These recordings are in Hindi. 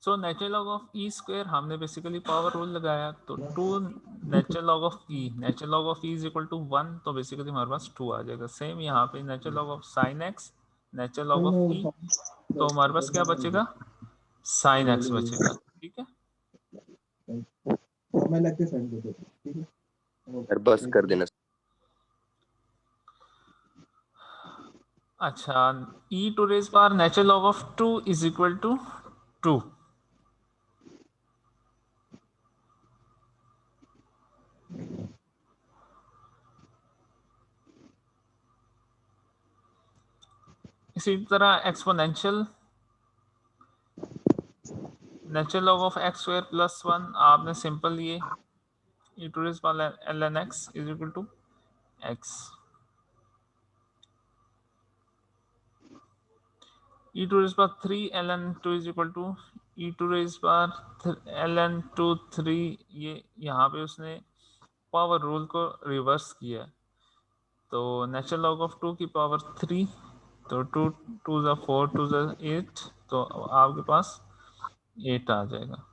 So natural log of E square हमने बेसिकली पावर रूल लगाया, तो 2 natural log of E, natural log of E is equal to 1, तो बेसिकली हमारे पास 2 आ जाएगा। सेम यहाँ पे natural log of sine x, natural log of e, तो हमारे पास क्या बचेगा, साइन एक्स बचेगा। ठीक है, मैं लेके सेंड कर देता हूं, ठीक है सर बस कर देना। अच्छा, e to raise power natural log of 2 is equal to 2। इसी तरह exponential natural log of x square plus 1 आपने सिंपल लिए, e to raise power ln x is equal to x, e to raise power 3 ln 2 is equal to e to raise power ln 2 3। ये यहाँ पे उसने पावर रूल को रिवर्स किया, तो नेचुरल लॉग ऑफ 2 की पावर 3, तो 2 2 ज़ा 4 2 ज़ा 8, तो आपके पास 8 आ जाएगा।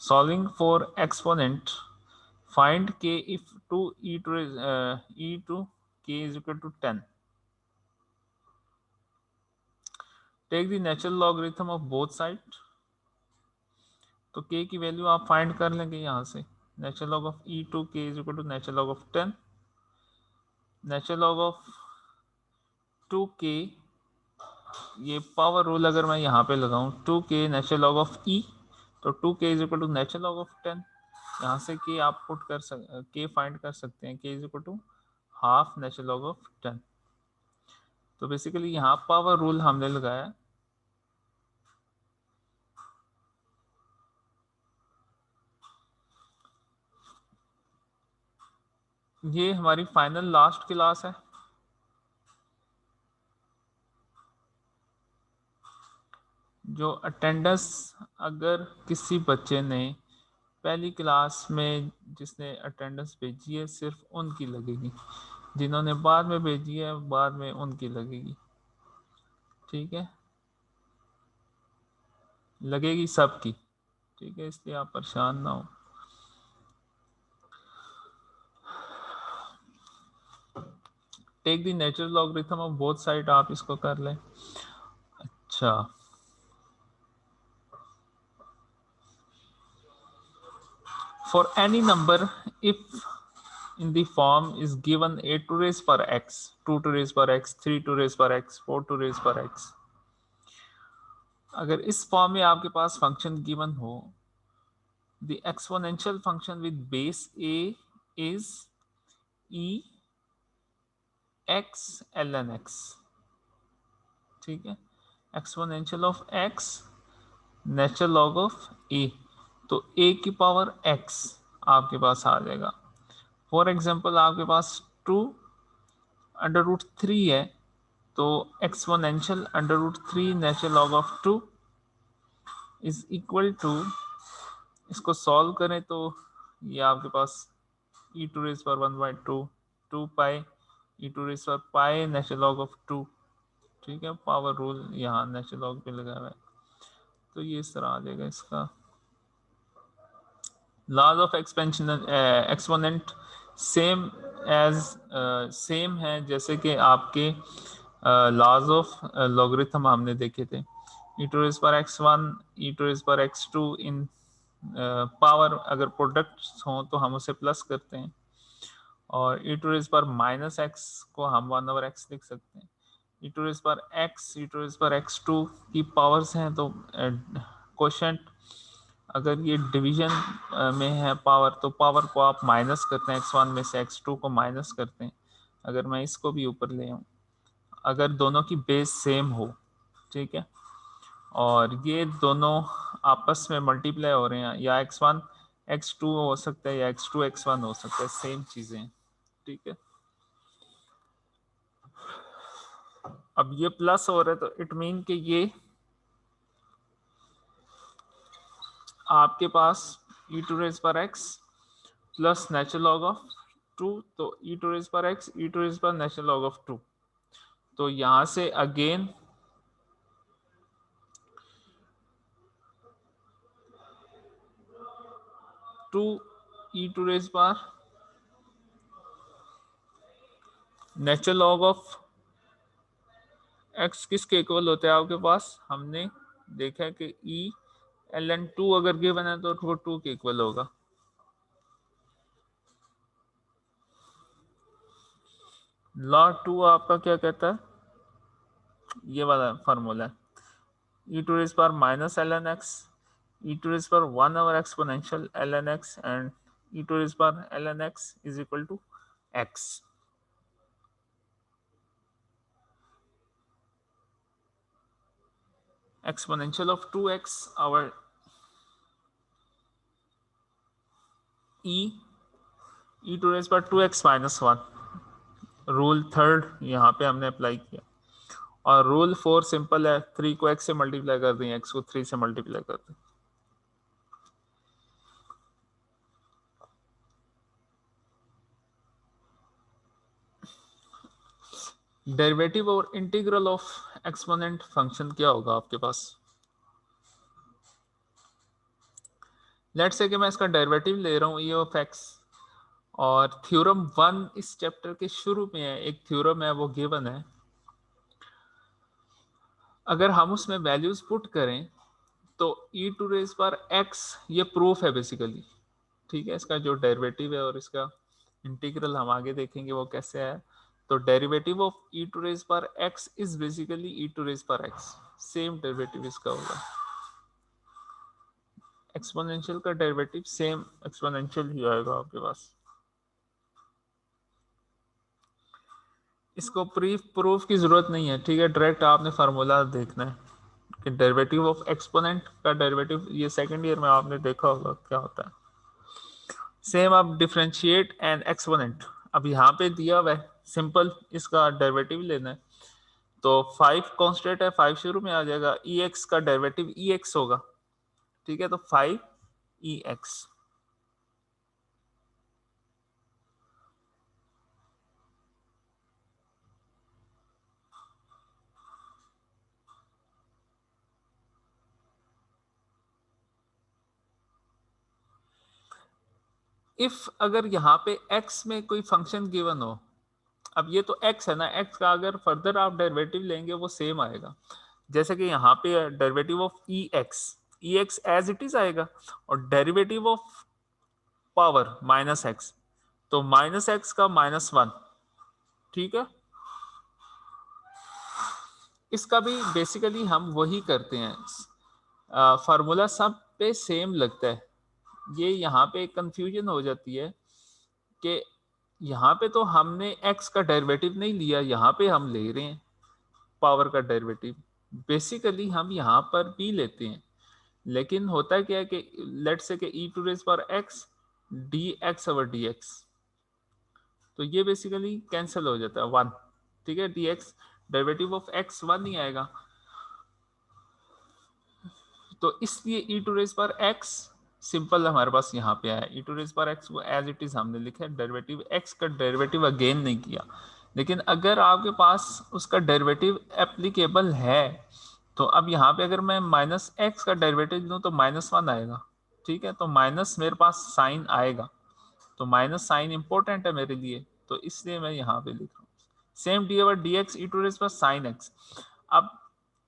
Solving for exponent, find k if 2 e to k is equal to 10. Take the natural logarithm of both sides. तो k की वैल्यू आप फाइंड कर लेंगे यहाँ से, natural log of e to k is equal to natural log of 10, natural log of 2k, ये पावर रूल अगर मैं यहाँ पे लगाऊं 2k natural log of e, तो 2k is equal to natural log of 10, यहाँ से k आप पुट कर k फाइंड कर सकते हैं, k is equal to half natural log of 10। तो बेसिकली यहाँ पावर रूल हमने लगाया, ये हमारी फाइनल लास्ट क्लास है। जो अटेंडेंस अगर किसी बच्चे ने पहली क्लास में जिसने अटेंडेंस भेजी है सिर्फ उनकी लगेगी, जिन्होंने बाद में भेजी है बाद में उनकी लगेगी। ठीक है, लगेगी सबकी, ठीक है, इसलिए आप परेशान ना हो। Take the natural logarithm of both side, आप इसको कर लें। अच्छा, for any number if in the form is given a to raise per x, 2 to raise per x, 3 to raise per x, 4 to raise per x, अगर इस फॉर्म में आपके पास फंक्शन गिवन हो, the exponential function with base a is e x ln x। ठीक है, exponential of x natural log of a, तो a की पावर x आपके पास आ जाएगा। फॉर एग्जांपल आपके पास 2 अंडर रूट 3 है, तो exponential under root 3 natural log of 2 is equal to, इसको सॉल्व करें तो ये आपके पास e टू रेज पर 1/2 2 पाई e टू रेज पर पाई नेचुरल लॉग ऑफ 2। ठीक है, पावर रूल यहाँ नेचुरल लॉग पे लगा हुआ है, तो ये इस तरह आ जाएगा। इसका laws of expansion exponent same है जैसे कि आपके लॉज ऑफ लॉगरिथम हमने देखे थे, e टू रेज पर x1 e टू रेज पर x2 इन पावर अगर प्रोडक्ट्स हों तो हम उसे प्लस करते हैं, और e टू रेज पर माइनस x को हम 1/x लिख सकते हैं। e टू रेज पर x e टू रेज पर x2 की पावर्स हैं, तो क्वोशंट अगर ये डिवीजन में है पावर, तो पावर को आप माइनस करते हैं, x1 में से x2 को माइनस करते हैं। अगर मैं इसको भी ऊपर ले आऊँ, अगर दोनों की बेस सेम हो, ठीक है, और ये दोनों आपस में मल्टीप्लाई हो रहे हैं, या x1 x2 हो सकता है या x2 x1 हो सकता है, सेम चीजें। ठीक है, अब ये प्लस हो रहा है तो इट मीन कि ये आपके पास e टू रेज पर x plus natural log of 2, तो e टू रेज पर x e टू रेज पर नेचुरल लॉग ऑफ 2। तो यहां से again to e to raise पर नेचुरल लॉग ऑफ x किसके इक्वल होते हैं आपके पास, हमने देखा कि e ln 2 अगर गिवन है तो वो 2 के इक्वल होगा। लॉ 2 आपका क्या कहता है, ये वाला फार्मूला है, e to raise power minus ln x, e to raise power 1 over exponential ln x and e to raise power ln x is equal to x। Exponential of 2x over e to raise power 2x minus 1। Rule third यहाँ पे हमने अप्लाई किया, और रूल 4 सिंपल है, 3 को x से मल्टीप्लाई कर दें, x को 3 से मल्टीप्लाई कर दें। डेरिवेटिव और इंटीग्रल ऑफ एक्सपोनेंट फंक्शन क्या होगा आपके पास। लेट्स से कि मैं इसका डेरिवेटिव ले रहा हूँ e ऑफ x, और थ्योरम 1 इस चैप्टर के शुरू में है, एक थ्योरम है वो गिवन है। अगर हम उसमें वैल्यूज पुट करें तो e टू रेज पर x ये प्रूफ है बेसिकली, ठीक है, इसका जो डेरिवेटिव है और इसका इंटीग्रल हम आगे देखेंगे वो कैसे है। तो derivative of e to raise पर x is basically e to raise पर x, सेम डेरिवेटिव इसका होगा। एक्सपोनेंशियल का डेरिवेटिव सेम एक्सपोनेंशियल ही आएगा आपके पास। इसको प्रूफ की जरूरत नहीं है, ठीक है, डायरेक्ट आपने फार्मूला देखना है कि डेरिवेटिव ऑफ एक्सपोनेंट का डेरिवेटिव, ये सेकंड ईयर में आपने देखा होगा क्या होता है। सेम आप डिफरेंशिएट एंड एक्सपोनेंट, अब यहाँ पे दिया हुआ है, सिंपल इसका डेरिवेटिव लेना है। तो 5 कांस्टेंट है, 5 शुरू में आ जाएगा, ex का डेरिवेटिव ex होगा, ठीक है, तो 5 ex। इफ अगर यहाँ पे x में कोई फंक्शन गिवन हो, अब ये तो x है ना, x का अगर फर्दर आप डेरिवेटिव लेंगे वो सेम आएगा। जैसे कि यहाँ पे derivative of ex as it is आएगा, और derivative of power minus x, तो माइनस एक्स का माइनस 1, ठीक है। इसका भी बेसिकली हम वही करते हैं, फार्मूला सब पे सेम लगता है। ये यहाँ पे कंफ्यूजन हो जाती है कि यहाँ पे तो हमने x का डेरिवेटिव नहीं लिया, यहाँ पे हम ले रहे हैं पावर का डेरिवेटिव। बेसिकली हम यहाँ पर भी लेते हैं, लेकिन होता क्या है कि लेट्स से कि e to raise power x dx over dx, तो ये बेसिकली कैंसिल हो जाता है 1, ठीक है, dx डेरिवेटिव ऑफ x 1 नहीं आएगा, तो इसलिए e टू रेज पर x सिंपल हमारे पास यहाँ पे आया, e टू रेज पर x को एज इट इज हमने लिखा है, डेरिवेटिव x का डेरिवेटिव अगेन नहीं किया। लेकिन अगर आपके पास उसका डेरिवेटिव एप्लीकेबल है, तो अब यहाँ पे अगर मैं माइनस एक्स का डेरिवेटिव लूँ तो माइनस 1 आएगा, ठीक है, तो माइनस मेरे पास साइन आएगा, तो माइनस साइन इंपॉर्टेंट है मेरे लिए, तो इसलिए मैं यहाँ पे लिख रहा हूँ same d over d x e to raise पर साइन एक्स। अब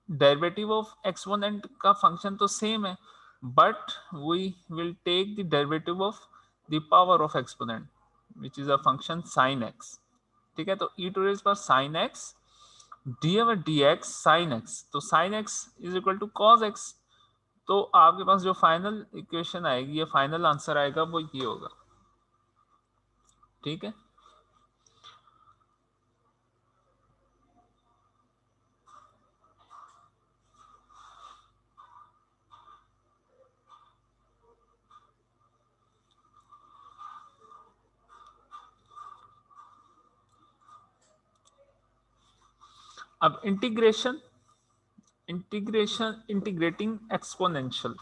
डेरिवेटिव ऑफ एक्सपोनेंट का फंक्शन तो सेम है, but we will take the derivative of the power of exponent which is a function sine x, ठीक है, तो ई टू रेज पर sine x d over d x sine x, तो sine x is equal to cos x. तो आपके पास जो फाइनल इक्वेशन आएगी, ये फाइनल आंसर आएगा वो ये होगा, ठीक है। अब इंटीग्रेटिंग एक्सपोनेंशियल,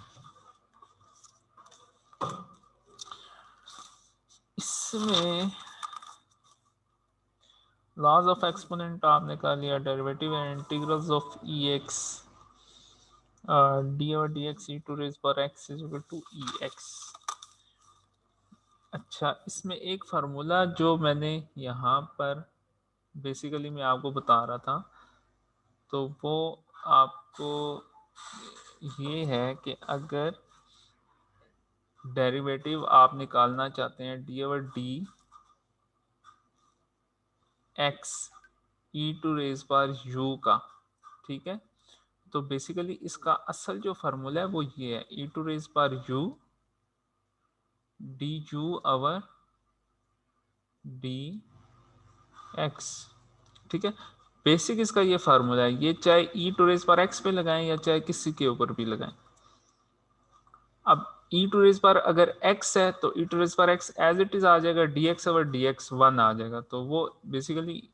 इसमें लॉज ऑफ एक्सपोनेंट आपने कर लिया, derivative and integrals of e x d और d x e to raise पर x is equal to e x. अच्छा, इसमें एक फार्मूला जो मैंने यहाँ पर बेसिकली मैं आपको बता रहा था, तो वो आपको ये है कि अगर डेरिवेटिव आप निकालना चाहते हैं d over d x e to raise पर यू का, ठीक है, तो बेसिकली इसका असल जो फार्मूला है वो ये है, ई टू रेज पर you d u over d x, ठीक है। बेसिक इसका ये फार्मूला है, ये चाहे ई टू रेज पर एक्स पे लगाएं या चाहे किसी के ऊपर भी लगाएं। अब ई टू रेज पर अगर x है तो ई टू रेज पर x एज इट इज आ जाएगा, dx ओवर dx 1 आ जाएगा, तो वो basically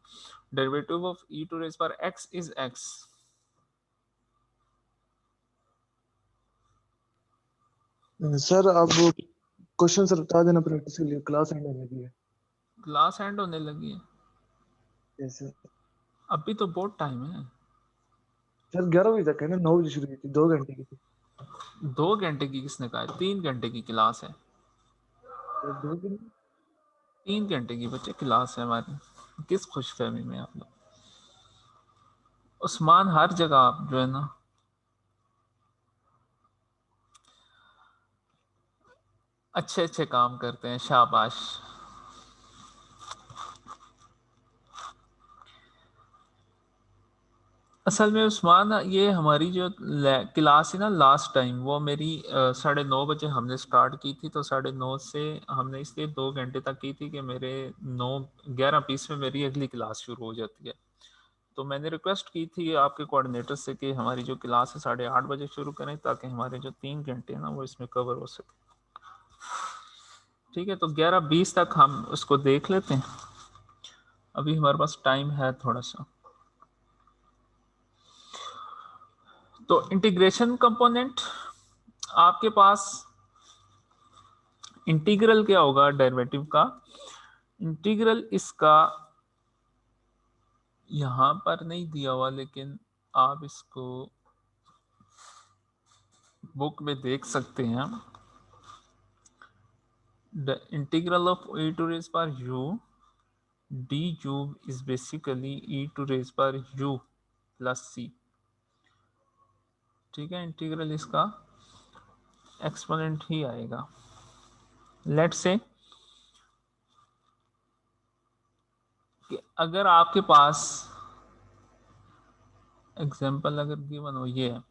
derivative of e to raise पर x इज x। सर अब क्वेश्चन सर बता देना प्रैक्टिस के लिए, क्लास एंड होने लगी है। क्लास एंड होने लगी है? Yes sir. अभी तो बहुत टाइम है सर 11 बजे तक है ना, 9 बजे शुरू की थी, 2 घंटे की थी। 2 घंटे की किसने कहा? 3 घंटे की क्लास है। सर 2 दिन 3 घंटे की बच्चे क्लास है हमारी, किस खुशफहमी में आप लोग। उस्मान हर जगह आप जो है ना, अच्छे अच्छे काम करते हैं, शाबाश। असल में उस्मान, ये हमारी जो क्लास है ना लास्ट टाइम, वो मेरी 9:30 बजे हमने स्टार्ट की थी, तो 9:30 से हमने इसलिए 2 घंटे तक की थी कि मेरे 9:11 में मेरी अगली क्लास शुरू हो जाती है। तो मैंने रिक्वेस्ट की थी आपके कोऑर्डिनेटर से कि हमारी जो क्लास है 8:30 बजे शुरू करें, ताकि हमारे जो 3 घंटे हैं ना वो इसमें कवर हो सके। ठीक है, तो 11:20 तक हम उसको देख लेते हैं, अभी हमारे पास टाइम है थोड़ा सा। तो इंटीग्रेशन कंपोनेंट आपके पास, इंटीग्रल क्या होगा डेरिवेटिव का? इंटीग्रल इसका यहां पर नहीं दिया हुआ, लेकिन आप इसको बुक में देख सकते हैं। The integral of e to raise पर u d cube is basically e to raise पर u प्लस c, ठीक है। इंटीग्रल इसका एक्सपोनेंट ही आएगा। लेट्स से कि अगर आपके पास एग्जांपल अगर गिवन हो, ये है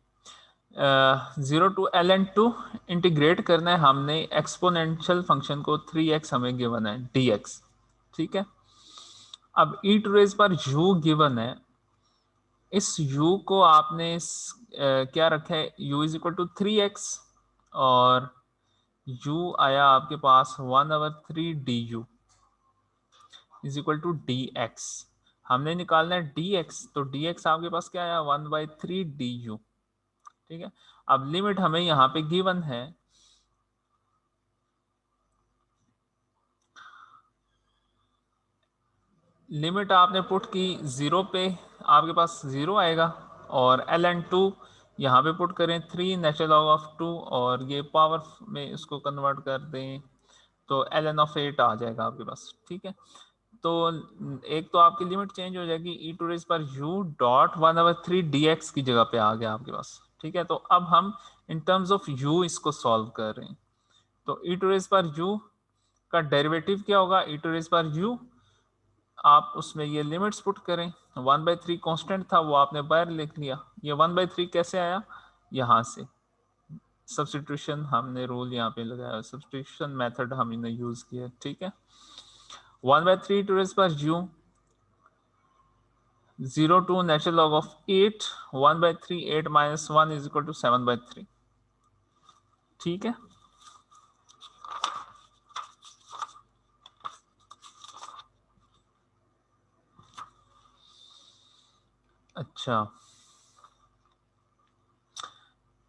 0 टू ln2 इंटीग्रेट करना है हमने एक्सपोनेंशियल फंक्शन को, 3x हमें गिवन है dx, ठीक है। अब e टू रेज पर u गिवन है, इस u को आपने क्या रखा है, u is equal to 3x, और u आया आपके पास 1/3 du is equal to dx। हमने निकालना है dx, तो dx आपके पास क्या आया, 1/3 du, ठीक है। अब लिमिट हमें यहाँ पे गिवन है, लिमिट आपने पुट की 0 पे, आपके पास 0 आएगा, और ln2 यहाँ पे पुट करें 3 नेचुरल लॉग ऑफ 2, और ये पावर में इसको कन्वर्ट कर दें तो ln ऑफ 8 आ जाएगा आपके पास, ठीक है। तो एक तो आपकी लिमिट चेंज हो जाएगी, e टू रेज पर u डॉट 1/3 dx की जगह पे आ गया आपके पास, ठीक है। तो अब हम इन टर्म्स ऑफ u इसको सॉल्व कर रहे हैं, तो e टू रेज पर u का डेरिवेटिव क्या होगा, e टू रेज पर u, आप उसमें ये लिमिट्स पुट करें, 1/3 कांस्टेंट था वो आपने बाहर लिख लिया, ये 1/3 कैसे आया, यहाँ से सब्स्टिट्यूशन हमने रूल यहाँ पे लगाया, सब्स्टिट्यूशन मेथड हमने यूज किया, ठीक है। 1/3 टू रेज पर u 0 to natural log of 8, 1/3 8 minus 1 is equal to 7/3, ठीक है। अच्छा,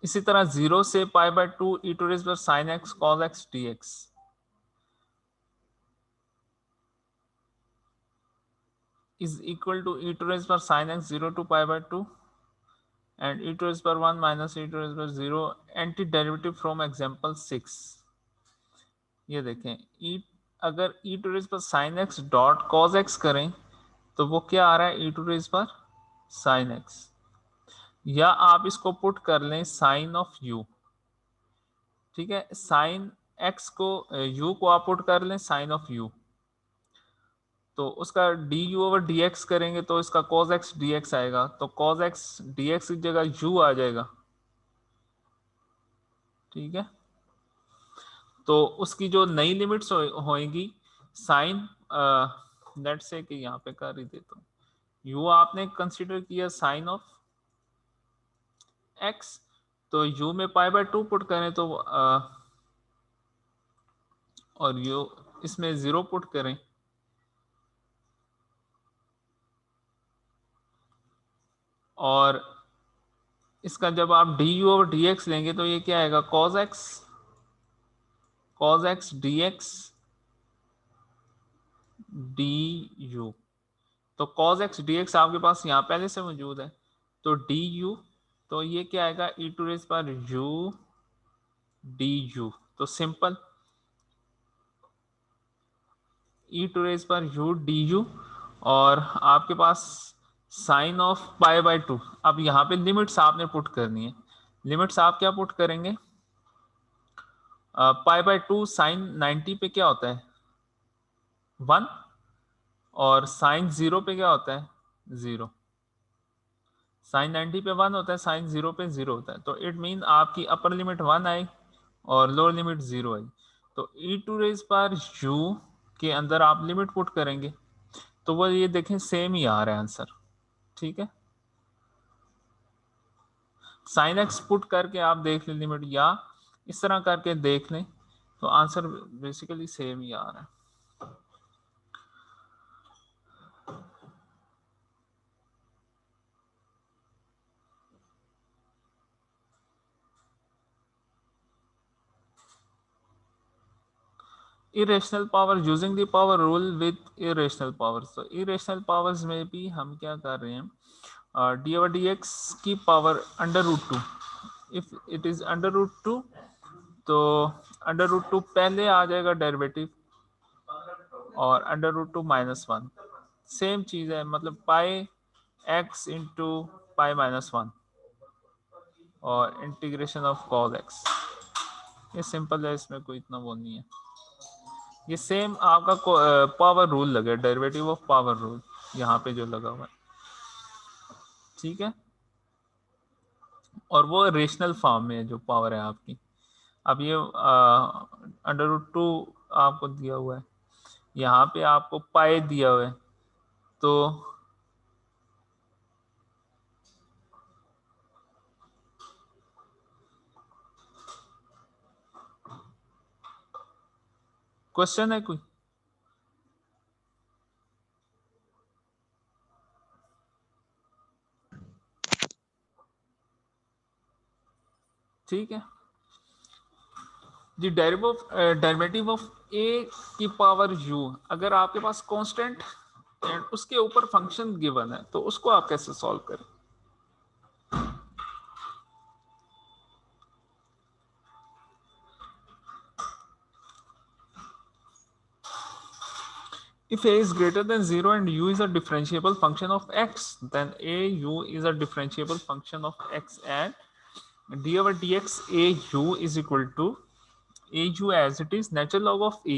इसी तरह 0 से π/2 e टू रेज पर sin x cos x dx, is equal to e to raise power sin x 0 to pi by 2 and e to raise power 1 minus e to raise power 0 anti derivative from example 6। ये देखें अगर e टू रेज पर sin x dot cos x करें तो वो क्या आ रहा है, e टू रेज पर sin x, या आप इसको पुट कर लें sin ऑफ u। ठीक है, sin x को u को आप पुट कर लें sin ऑफ u, तो उसका du ओवर dx करेंगे तो इसका cos x dx आएगा, तो cos x dx की जगह u आ जाएगा। ठीक है, तो उसकी जो नई लिमिट्स होएंगी साइन, लेट्स से कि यहाँ पे कर ही देता हूँ, u आपने कंसीडर किया साइन ऑफ x, तो u में पाई बाय 2 पुट करें तो और u इसमें 0 पुट करें और इसका जब आप du ओवर dx लेंगे तो ये क्या आएगा, cos x dx du, तो cos x dx आपके पास यहाँ पहले से मौजूद है, तो du, तो ये क्या आएगा, e टू रेज पर u du, तो सिंपल e टू रेज पर u du, और आपके पास साइन ऑफ पाई बाय 2। अब यहाँ पे लिमिट्स आपने पुट करनी है, लिमिट्स आप क्या पुट करेंगे, पाई बाय 2 साइन 90 पे क्या होता है 1, और साइन 0 पे क्या होता है 0, साइन 90 पे 1 होता है, साइन 0 पे 0 होता है, तो इट मीन आपकी अपर लिमिट 1 आई और लोअर लिमिट 0 आई, तो e टू रेज पर u के अंदर आप लिमिट पुट करेंगे तो वो ये देखें सेम ही आ रहा है आंसर। ठीक है, साइन एक्स पुट करके आप देख लें लिमिट, या इस तरह करके देख लें तो आंसर बेसिकली सेम ही आ रहा है। irrational power using the power rule with irrational powers, तो irrational powers में भी हम क्या कर रहे हैं, डी ओवर डी एक्स की power under root 2, if it is under root 2 तो अंडर रूट 2 पहले आ जाएगा डेरिवेटिव और अंडर रूट 2 -1 सेम चीज है, मतलब पाई एक्स इंटू पाई -1 और इंटीग्रेशन ऑफ कॉस एक्स, ये सिंपल है, इसमें कोई इतना वो नहीं है। ये सेम आपका पावर रूल लगे, डेरिवेटिव ऑफ पावर रूल यहाँ पे जो लगा हुआ है। ठीक है, और वो रेशनल फॉर्म में है जो पावर है आपकी। अब ये अंडर रूट 2 आपको दिया हुआ है, यहाँ पे आपको पाई दिया हुआ है, तो क्वेश्चन है कोई? ठीक है जी, डेरिवेटिव ऑफ ए की पावर u, अगर आपके पास कांस्टेंट एंड उसके ऊपर फंक्शन गिवन है तो उसको आप कैसे सॉल्व करें। If a is greater than 0 and u is a differentiable function of x, then a u is a differentiable function of x, and d over dx a u is equal to a u as it is natural log of a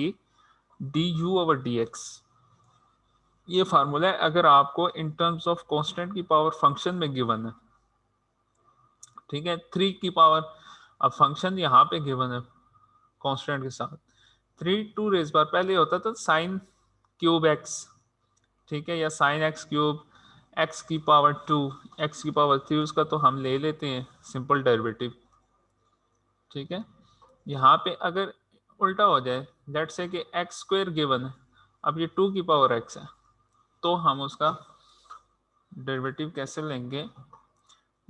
du over dx। ये फार्मूला है अगर आपको इन टर्म्स ऑफ कांस्टेंट की पावर फंक्शन में गिवन है। ठीक है, 3 की पावर, अब फंक्शन यहाँ पे गिवन है कांस्टेंट के साथ, 3 2 रेज बार पहले होता था साइन क्यूब एक्स, ठीक है, या साइन एक्स क्यूब एक्स की पावर 2 एक्स की पावर 3, उसका तो हम ले लेते हैं सिंपल डेरिवेटिव। ठीक है, यहाँ पे अगर उल्टा हो जाए, लेट से कि एक्स स्क्वायर गिवन है, अब ये 2 की पावर एक्स है, तो हम उसका डेरिवेटिव कैसे लेंगे,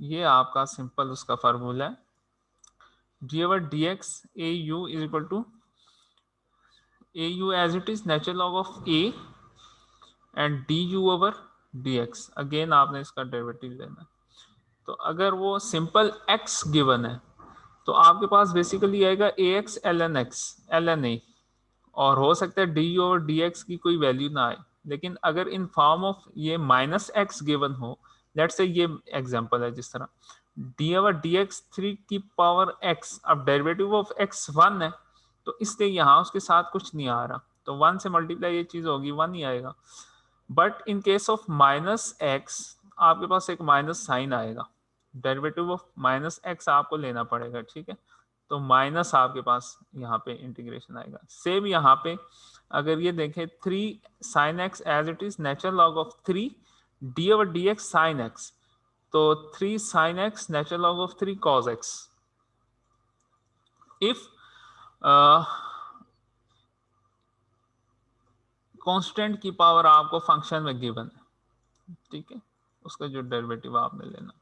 ये आपका सिंपल उसका फार्मूला है, d over d x a u is equal to a u as it is natural log of a and d u over dx, again आपने इसका डेरिवेटिव लेना है। तो अगर वो सिंपल x गिवन है तो आपके पास बेसिकली आएगा ax ln x ln a, और हो सकता है डी और डी एक्स की कोई वैल्यू ना आए, लेकिन अगर इन फॉर्म ऑफ ये माइनस एक्स गिवन हो, लेट्स से ये एग्जांपल है जिस तरह डी ओवर डी एक्स 3 की पावर x, अब डेरिवेटिव ऑफ x 1 है तो इसलिए यहाँ उसके साथ कुछ नहीं आ रहा, तो 1 से मल्टीप्लाई ये चीज होगी 1 ही आएगा। But in case of minus x आपके पास एक माइनस साइन आएगा, डेरिवेटिव ऑफ माइनस एक्स आपको लेना पड़ेगा, ठीक है। तो माइनस आपके पास यहाँ पे इंटीग्रेशन आएगा। सेम यहाँ पे अगर ये देखें 3 sine x as it is natural log of 3 d over d x sine x, तो 3 sine x natural log of 3 cos x. If constant की पावर आपको फंक्शन में गिवन है, ठीक है, उसका जो डेरिवेटिव आपने लेना,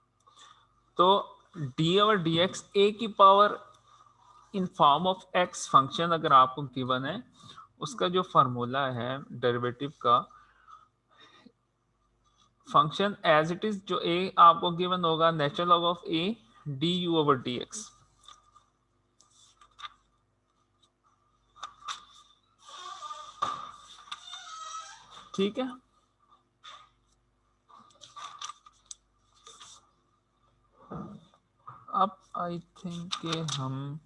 तो d over d x a की power in form of x function अगर आपको गिवन है, उसका जो फार्मूला है डेरिवेटिव का, फंक्शन एज इट इज जो ए आपको गिवन होगा natural log of A D u over d x. ठीक है, अब आई थिंक कि हम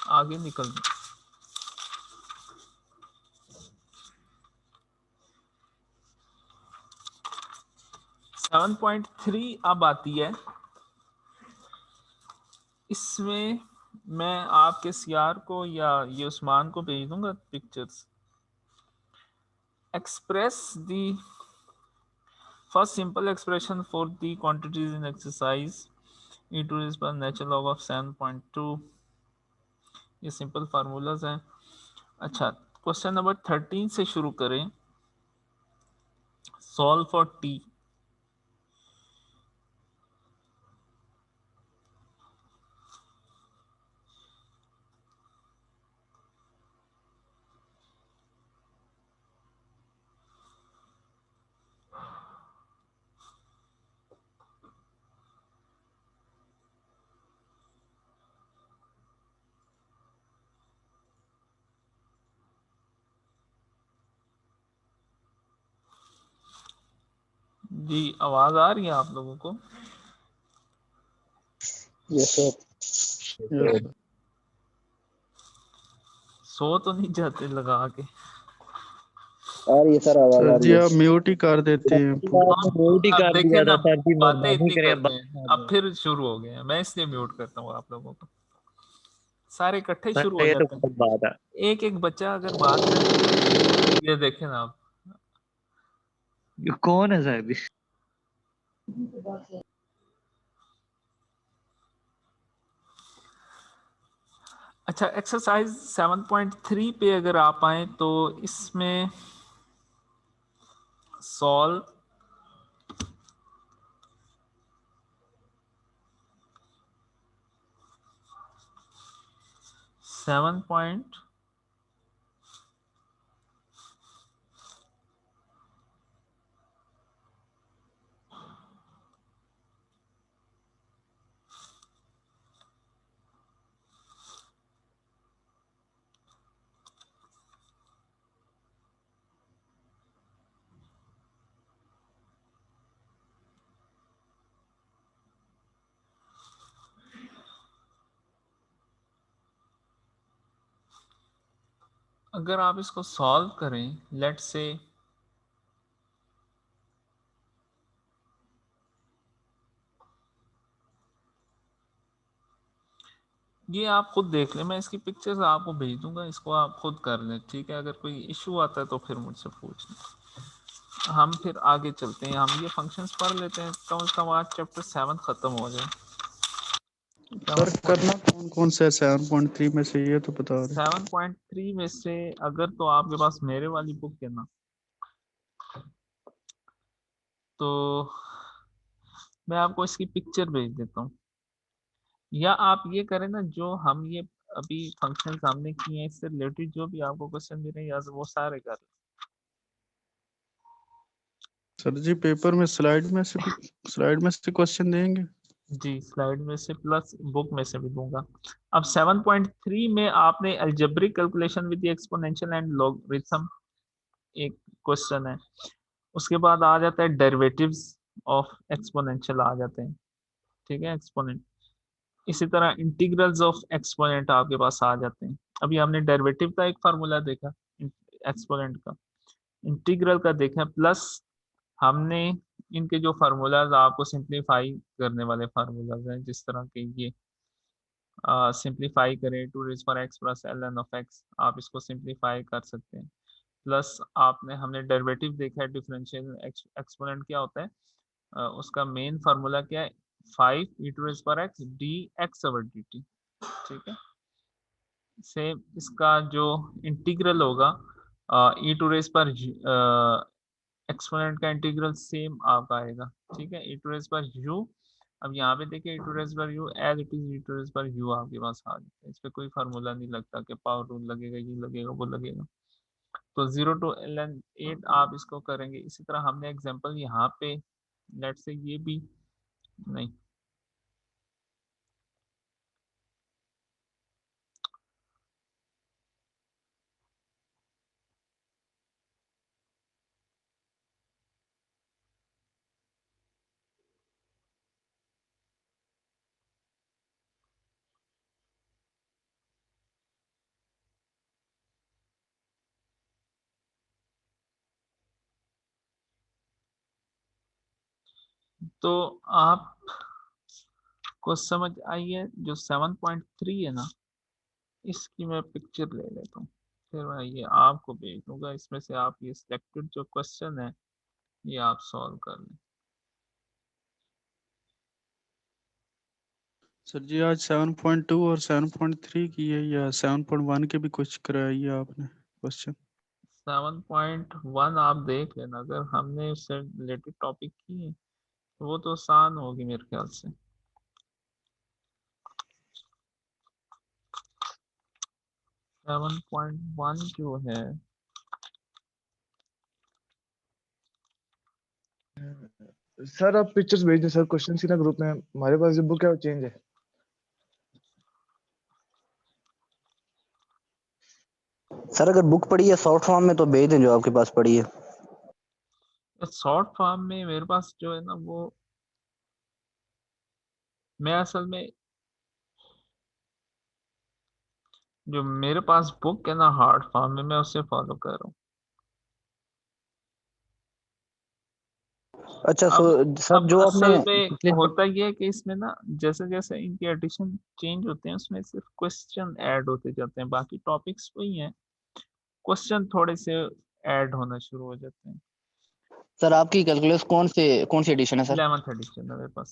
आगे निकल 7.3 अब आती है। इसमें मैं आपके सीआर को या ये उस्मान को भेज दूंगा pictures. Express the first simple expression for the quantities in exercise e two is पर नेचुरल लॉग ऑफ 7.2, ये सिंपल फार्मूलाज हैं। अच्छा, क्वेश्चन नंबर 13 से शुरू करें। सॉल्व फॉर टी, जी आवाज आ रही है आप लोगों को? Yes sir. सो तो नहीं जाते लगा के? आ रही है सर, आवाज आ रही जी है। आप म्यूट ही कर देते हैं। आपने म्यूट ही अब कर देखें दिया ना, था सर जी, बातें मेहरबानी इतनी करें। करते हैं अब फिर शुरू हो गए हैं, मैं इसलिए म्यूट करता हूँ आप लोगों को, सारे इकट्ठे शुरू हो ये तो जाते खुद बात है। हैं। एक एक बच्चा अगर बात करे, ये देखें ना आप। ये कौन है साहब? अच्छा, एक्सरसाइज 7.3 पे अगर आप आए तो इसमें सॉल्व सेवन पॉइंट अगर आप इसको सॉल्व करें, लेट से ये आप खुद देख लें, मैं इसकी पिक्चर्स आपको भेज दूंगा, इसको आप खुद कर लें, ठीक है। अगर कोई इशू आता है तो फिर मुझसे पूछ लें। हम फिर आगे चलते हैं, हम ये फंक्शंस पढ़ लेते हैं, कम से कम आज चैप्टर 7 खत्म हो जाए। सर करना कौन कौन सा 7.3 में से, ये तो बता दें। 7.3 में से अगर तो आपके पास मेरे वाली बुक है ना, तो मैं आपको इसकी पिक्चर भेज देता हूँ, या आप ये करें ना, जो हम ये अभी फंक्शन हमने किए हैं इससे रिलेटेड जो भी आपको क्वेश्चन दे रहे हैं या वो सारे कर लें। सर जी पेपर में स्लाइड में से क्वेश्चन देंगे? जी, स्लाइड में से प्लस बुक में से भी दूंगा। अब 7.3 में आपने algebraic calculation with the exponential and logarithm एक क्वेश्चन है। उसके बाद आ जाता है डेरिवेटिव्स ऑफ एक्सपोनेंशियल आ जाते हैं, ठीक है, एक्सपोनेंट। इसी तरह इंटीग्रल्स ऑफ एक्सपोनेंट आपके पास आ जाते हैं। अभी हमने डेरिवेटिव का एक फार्मूला देखा एक्सपोनेंट का, इंटीग्रल का देखा, प्लस हमने इनके जो फार्मूलाज आपको सिंप्लीफाई करने वाले फार्मूलाज हैं, जिस तरह के ये सिंप्लीफाई करें 2 raised to x plus ln of x, आप इसको सिंप्लीफाई कर सकते हैं। प्लस हमने डेरिवेटिव देखा है, डिफरेंशियल एक्सपोनेंट क्या होता है, उसका मेन फार्मूला क्या है, 5e⁻x dx/dt, ठीक है। सेम इसका जो इंटीग्रल होगा एक्सपोनेंट का इंटीग्रल सेम आपका आएगा, ठीक है, e⁻u। अब यहाँ पे देखिए e⁻u as it is e⁻u आपके पास आ जाता है, इस पे कोई फार्मूला नहीं लगता कि पावर रूल लगेगा, ये लगेगा, वो लगेगा। तो 0 to ln 8 आप इसको करेंगे। इसी तरह हमने एग्जांपल यहाँ पे लेट से ये भी नहीं, तो आप को समझ आई है। जो 7.3 है ना, इसकी मैं पिक्चर ले लेता हूँ, फिर मैं ये आपको भेज दूंगा। इसमें से आप ये सिलेक्टेड जो क्वेश्चन है ये आप सॉल्व कर लें। सर जी आज 7.2 और 7.3 की है या 7.1 के भी कुछ कराई है आपने क्वेश्चन? 7.1 आप देख लेना, अगर हमने उससे रिलेटेड टॉपिक की है तो वो तो आसान होगी मेरे ख्याल से। 7.1 जो है, सर आप पिक्चर्स भेज दें सर क्वेश्चन की ना ग्रुप में, हमारे पास जो बुक है वो चेंज है। सर अगर बुक पड़ी है शॉर्ट फॉर्म में तो भेज दें जो आपके पास पड़ी है। शॉर्ट फॉर्म में मेरे पास जो है ना, वो मैं असल में जो मेरे पास बुक है ना हार्ड फॉर्म में, मैं उससे फॉलो कर रहा हूँ। अच्छा सर अब जो आपने असल में पिछले होता ये है कि इसमें ना जैसे जैसे इनके एडिशन चेंज होते हैं, उसमें सिर्फ क्वेश्चन ऐड होते जाते हैं, बाकी टॉपिक्स वही हैं, क्वेश्चन थोड़े से ऐड होना शुरू हो जाते हैं। सर आपकी कैलकुलस कौन सी एडिशन है सर? 11th एडिशन है मेरे पास,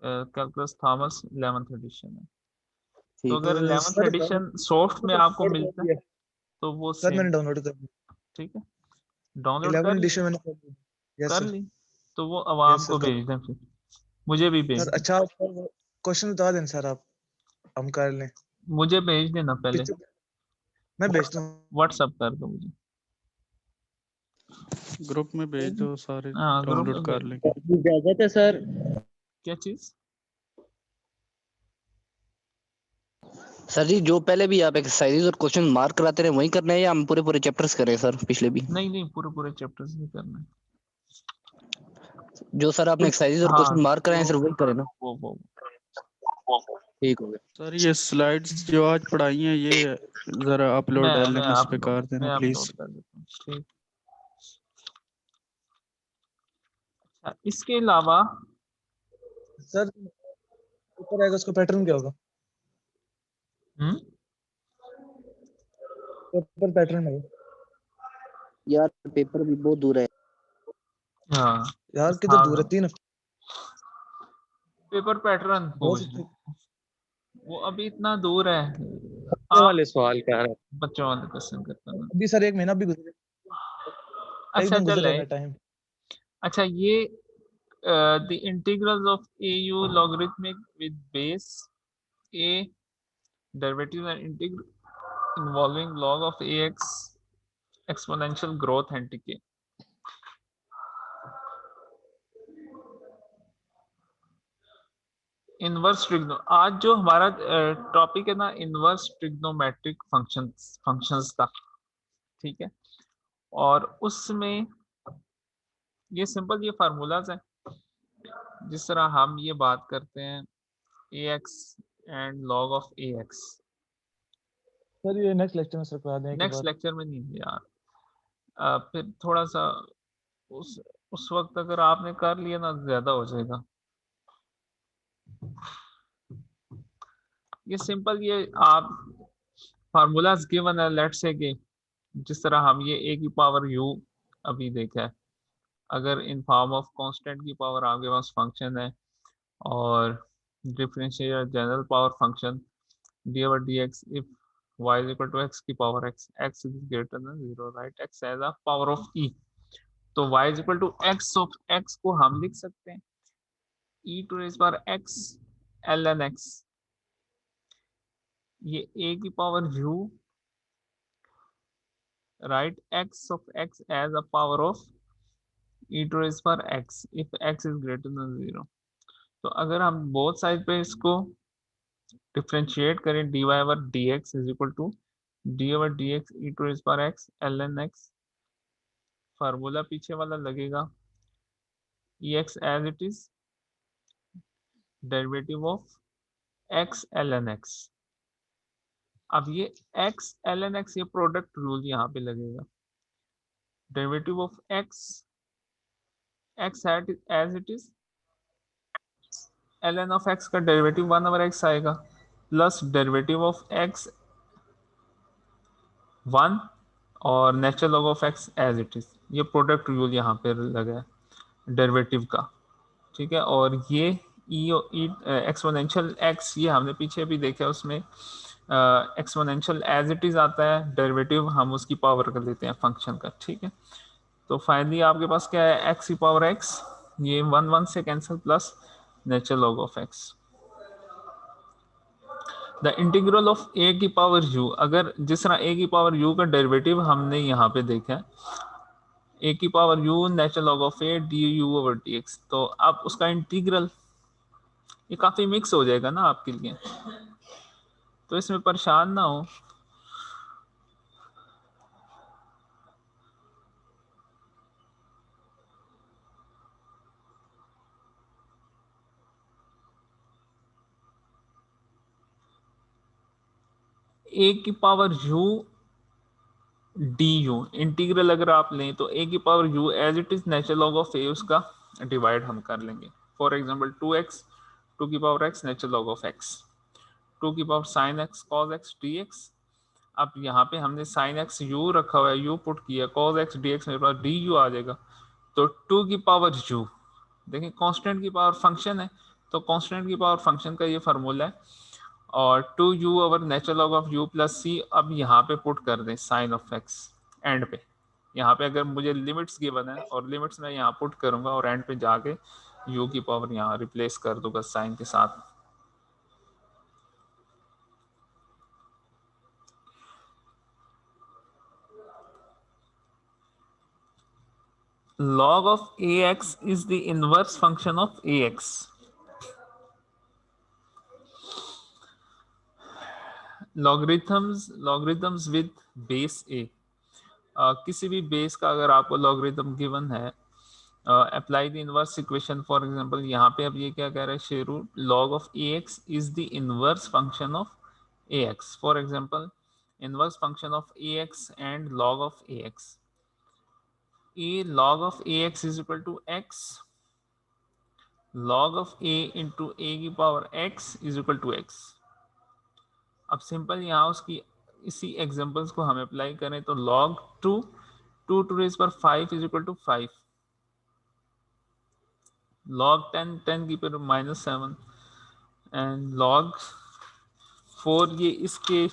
कैलकुलस थॉमस 11th एडिशन है। तो ठीक। अगर 11th सर एडिशन सॉफ्ट में आपको डाउनलोड कर मिलता है दिया तो वो सर, सेम, मैंने डाउनलोड कर दिया ठीक है, डाउनलोड 11 कर ली, एडिशन मैंने कर दी। यस कर सर। ली, तो वो आवाम यस को सर कर भेज दें, फिर मुझे भी भेज सर। दें। अच्छा क्वेश्चन बता दें सर आप, हम कर लें मुझे भेज देना पहले, पिक्चर। मैं भेजता हूँ। व्हाट्सअप कर दो मुझे। ग्रुप में भेज दो, सारे हाँ, ग्रुप डाउनलोड में कर भेज। लेंगे। इजाजत है सर? क्या चीज? सर जी जो पहले भी आप एक्सरसाइजेज और क्वेश्चन मार्क कराते रहे वही करना है या हम पूरे पूरे चैप्टर्स करें सर पिछले भी? नहीं नहीं, पूरे पूरे चैप्टर्स नहीं करना है। जो सर आपने एक्सरसाइजेज और हाँ, क्वेश्चन मार्क कराए हैं जो सर वही करें ना? वो ठीक हो गया। सर ये स्लाइड्स जो आज पढ़ाई हैं ये जरा अपलोड मैं एलएमएस पे अपलोड कर देना मैं प्लीज। अपलोड कर देता हूँ, ठीक। अच्छा, इसके अलावा सर ऊपर आएगा, उसका पैटर्न क्या होगा? हम्म, ऊपर पैटर्न है यार पेपर भी बहुत दूर है। हाँ, यार, किधर दूर है? हाँ, 3 हफ्ते पेपर पैटर्न बहुत पूछ ले, वो अभी इतना दूर है। ये आप वाले सवाल क्या है? बच्चों वाले क्वेश्चन करता ना। अभी सर 1 महीना भी गुजरे, एक अच्छा दिन चल गुजरेगा है। टाइम। अच्छा, ये the integrals of AU logarithmic with base A, derivative and integral involving log of AX exponential growth and decay। Inverse trigno, आज जो हमारा टॉपिक है ना इनवर्स ट्रिग्नोमेट्रिक फंक्शंस का, ठीक है। और उसमें ये सिंपल ये फार्मूलाज हैं, जिस तरह हम ये बात करते हैं ax and log of ax। Sir ये नेक्स्ट लेक्चर में सर करा दें के नेक्स्ट बाद। लेक्चर में नहीं है यार, फिर थोड़ा सा उस वक्त अगर आपने कर लिया ना ज्यादा हो जाएगा। ये सिंपल ये आप फार्मूलाज गिवन है, लेट्स से कि जिस तरह हम ये a की पावर u अभी देखा है, अगर इन फॉर्म ऑफ कांस्टेंट की पावर आपके पास फंक्शन है और differentiate general power function d over d x if y is equal to x की power x is greater than 0, right, x as a power of e। तो y is equal to x of x को हम लिख सकते हैं e to raise power x ln x, ये a की power u, right, x of x as a power of e to raise power x if x is greater than 0। तो अगर हम बोथ साइड पे इसको डिफरेंशिएट करें dy over dx is equal to d over dx e to raise power x ln x, formula पीछे वाला लगेगा ex as it is derivative of x ln x। अब ये x ln x ये प्रोडक्ट रूल यहाँ पे लगेगा, derivative of x as it is ln of x का डेरिवेटिव 1 ओवर x आएगा प्लस डेरिवेटिव ऑफ x 1 और natural log of x as it is, ये प्रोडक्ट रूल यहाँ पे लगा है डेरिवेटिव का, ठीक है। और ये एक्सपोनेंशियल x ये हमने पीछे भी देखा, उसमें एक्सपोनेंशियल एज इट इज आता है, डेरिवेटिव हम उसकी पावर कर लेते हैं फंक्शन का, ठीक है। तो फाइनली आपके पास क्या है x की पावर x, ये 1 से cancel plus natural log of x। The integral of a की पावर u, अगर जिस तरह a की पावर u का डेरिवेटिव हमने यहाँ पे देखा है a की power u natural log of a du over dx, तो अब उसका इंटीग्रल ये काफी मिक्स हो जाएगा ना आपके लिए, तो इसमें परेशान ना हो। a की पावर u du इंटीग्रल अगर आप लें तो a की power u as it is natural log of a उसका डिवाइड हम कर लेंगे। फॉर एग्जांपल 2x 2 की power x natural log of x, 2 की power sine x cos x dx। अब यहाँ पे हमने साइन x u रखा हुआ है, u पुट किया, cos x dx मेरे पास du आ जाएगा। तो 2 की पावर u, देखिए कांस्टेंट की पावर फंक्शन है, तो कांस्टेंट की पावर फंक्शन का ये फार्मूला है, और 2u over natural log of u plus c। अब यहाँ पे पुट कर दें साइन ऑफ x एंड पे, यहाँ पे अगर मुझे लिमिट्स गिवन है और लिमिट्स मैं यहाँ पुट करूंगा और एंड पे जाके u की पावर यहाँ रिप्लेस कर दूंगा साइन के साथ। log of ax is the inverse function of ax। logarithms with base a, किसी भी बेस का अगर आपको लॉगरिथम गिवन है, apply the inverse equation. For example यहाँ पे अब ये क्या कह रहा है, Sheru log of ax is the inverse function of ax। For example inverse function of ax and log of ax, a log of ax is equal to x log of a into a की power x is equal to x। अब सिंपल यहाँ उसकी इसी एग्जांपल्स को हम अप्लाई करें तो log 2 2 to raise पर 5 is equal to 5, log 10 10 की पर -7 एंड log 4 ये इसके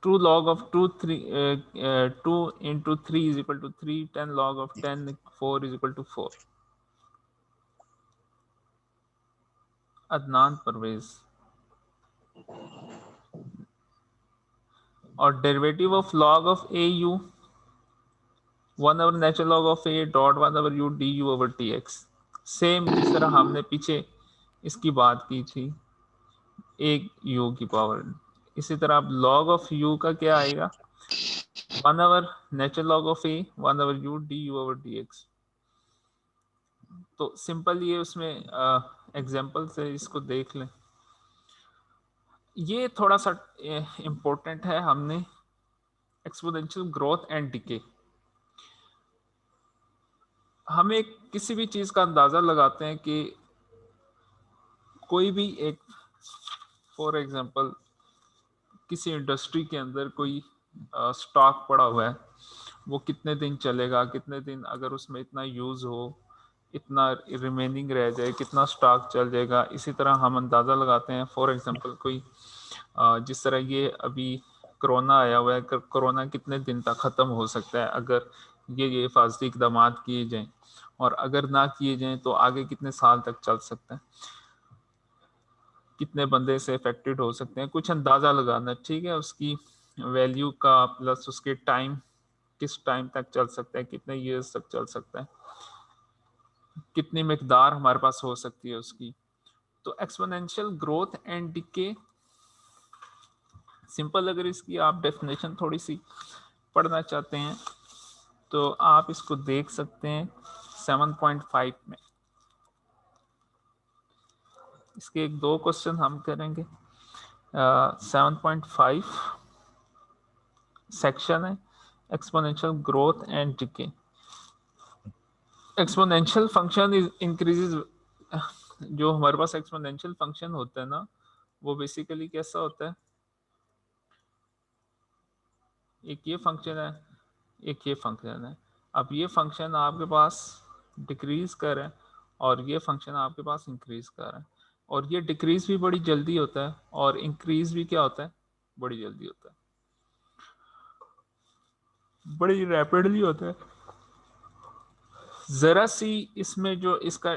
to log of 2 3 2 into 3 is equal to 3, 10 log of 10 4 is equal to 4। Adnan Parvez. और derivative of log of a u 1 over natural log of a dot 1 over u d u over t x. Same जिस तरह हमने पीछे इसकी बात की थी एक यू की पावर, इसी तरह अब लॉग ऑफ यू का क्या आएगा 1 over natural log of A 1 over u d u over d x. तो सिंपल ये उसमें एग्जांपल से इसको देख लें। ये थोड़ा सा इम्पोर्टेंट है। हमने एक्सपोनेंशियल ग्रोथ एंड डिके, हम एक किसी भी चीज का अंदाजा लगाते हैं कि कोई भी एक, फॉर एग्जांपल किसी इंडस्ट्री के अंदर कोई स्टॉक पड़ा हुआ है, वो कितने दिन चलेगा, कितने दिन अगर उसमें इतना यूज हो, इतना रिमेनिंग रह जाए, कितना स्टॉक चल जाएगा। इसी तरह हम अंदाज़ा लगाते हैं। फॉर एग्जांपल कोई जिस तरह ये अभी कोरोना आया हुआ है, कोरोना कितने दिन तक ख़त्म हो सकता है अगर ये हिफाजती इकदाम किए जाएं, और अगर ना किए जाएं तो आगे कितने साल तक चल सकता है, कितने बंदे से अफेक्टेड हो सकते हैं, कुछ अंदाज़ा लगाना। ठीक है, उसकी वैल्यू का प्लस उसके टाइम, किस टाइम तक चल सकता है, कितने ईयर्स तक चल सकता है, कितनी मिकदार हमारे पास हो सकती है उसकी। तो exponential growth and decay, simple अगर इसकी आप डेफिनेशन थोड़ी सी पढ़ना चाहते हैं तो आप इसको देख सकते हैं 7.5 में। इसके एक दो क्वेश्चन हम करेंगे। 7.5 सेक्शन है exponential growth and decay. Exponential function is increases, जो हमारे पास एक्सपोनेंशियल फंक्शन होता है ना, वो बेसिकली कैसा होता है, एक ये फंक्शन है, एक ये फंक्शन है। अब ये फंक्शन आपके पास डिक्रीज कर रहा है और ये फंक्शन आपके पास इंक्रीज कर रहा है, और ये डिक्रीज भी बड़ी जल्दी होता है और इंक्रीज भी क्या होता है, बड़ी जल्दी होता है, बड़ी रैपिडली होता है। ज़रा सी इसमें जो इसका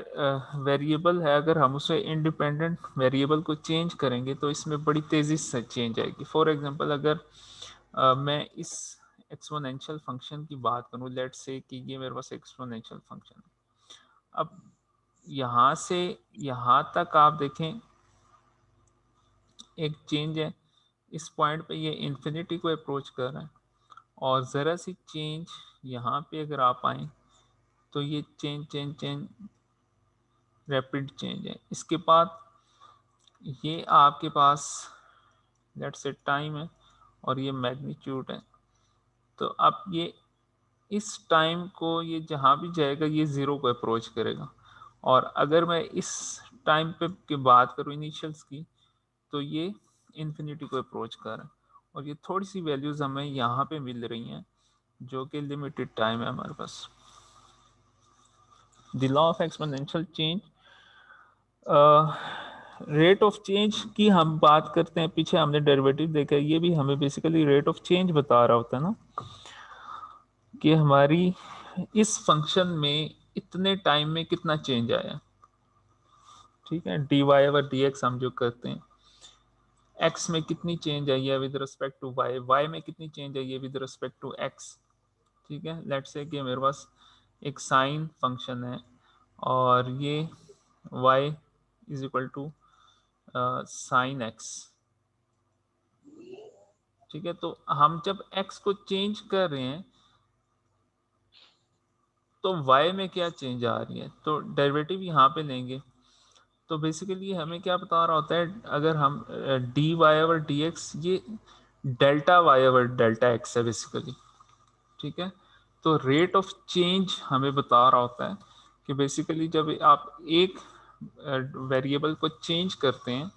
वेरिएबल है, अगर हम उसे इंडिपेंडेंट वेरिएबल को चेंज करेंगे तो इसमें बड़ी तेज़ी से चेंज आएगी। फॉर एग्जांपल अगर मैं इस एक्सपोनेंशियल फंक्शन की बात करूं, लेट्स से कि ये मेरे पास एक्सपोनेंशियल फंक्शन है। अब यहाँ से यहाँ तक आप देखें एक चेंज है, इस पॉइंट पे ये इन्फिनिटी को अप्रोच कर रहा है, और ज़रा सी चेंज यहाँ पे अगर आप आए तो ये चेंज रैपिड चेंज है। इसके बाद ये आपके पास लेट्स से टाइम है और ये मैग्नीट्यूड है। तो अब ये इस टाइम को ये जहाँ भी जाएगा ये ज़ीरो को अप्रोच करेगा, और अगर मैं इस टाइम पे की बात करूँ इनिशियल्स की, तो ये इन्फिनिटी को अप्रोच कर रहा है, और ये थोड़ी सी वैल्यूज़ हमें यहाँ पे मिल रही हैं जो कि लिमिटेड टाइम है हमारे पास। The law of exponential change, rate of change की हम बात करते हैं, पीछे हमने डेरिवेटिव देखा है, ये भी हमें बेसिकली रेट ऑफ चेंज बता रहा होता है ना, कि हमारी इस फंक्शन में इतने टाइम में कितना चेंज आया। ठीक है, d y over d x हम जो करते हैं, एक्स में कितनी चेंज आई है with respect to y, y में कितनी चेंज आई है विद रिस्पेक्ट टू एक्स। ठीक है, लेट्स से कि मेरे पास एक साइन फंक्शन है और ये y is equal to sine x. ठीक है, तो हम जब x को चेंज कर रहे हैं तो y में क्या चेंज आ रही है, तो डेरिवेटिव यहाँ पे लेंगे तो बेसिकली हमें क्या बता रहा होता है, अगर हम d y over d x, ये delta y over delta x है बेसिकली। ठीक है, तो रेट ऑफ चेंज हमें बता रहा होता है कि बेसिकली जब आप एक वेरिएबल को चेंज करते हैं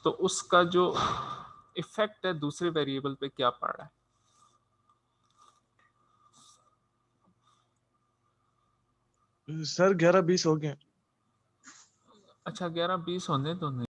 तो उसका जो इफेक्ट है दूसरे वेरिएबल पे क्या पड़ रहा है। सर 11-20 हो गए। अच्छा 11-20 होने तो नहीं।